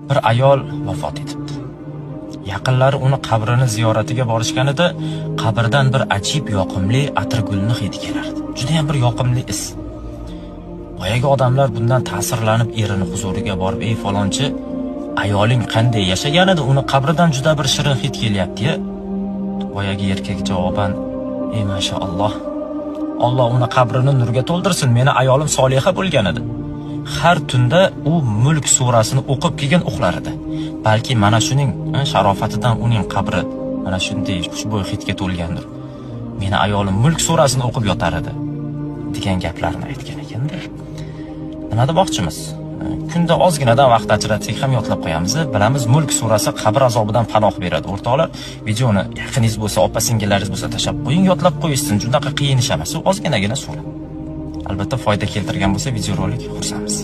bir ayol vafot etibdi. Yaqinlari uni qabrini ziyoratiga borishganida qabrdan bir ajib yoqimli atirgulni hidi kelardi. Juda ham bir yoqimli is. Boyagi odamlar bundan ta'sirlanib erini huzuriga borib, "Ey falonchi, ayoling qanday yashaganida uni qabridan juda bir shirin hid kelyapti-ya." Boyagi erkak javoban, "Ey mashaalloh, Alloh uni qabrini nurga to'ldirsin. Meni ayolim soliha bo'lgan edi. Har tunda u Mulk surasini o'qib keyin uxlar edi. Balki mana shuning sharofatidan uning qabri mana shunday xushbo'y hidga to'lgandir. Meni ayolim Mulk surasini o'qib yotar edi" degan gaplarni aytgan ekanda. Nima demoqchimiz? Kunda ozginadan vaqt ajratsak ham yodlab qo'yamiz. Bilamiz, Mulk surasi qabr azobidan panoh beradi. O'rtoqlar, videoni yaqiningizz bo'lsa, opa-singillaringiz bo'lsa tashlab qo'ying, yodlab qo'yishsin. Junaqa qiyin ish emas, ozginagina sura. Albatta foyda keltirgan bo'lsa videorolik xursandmiz.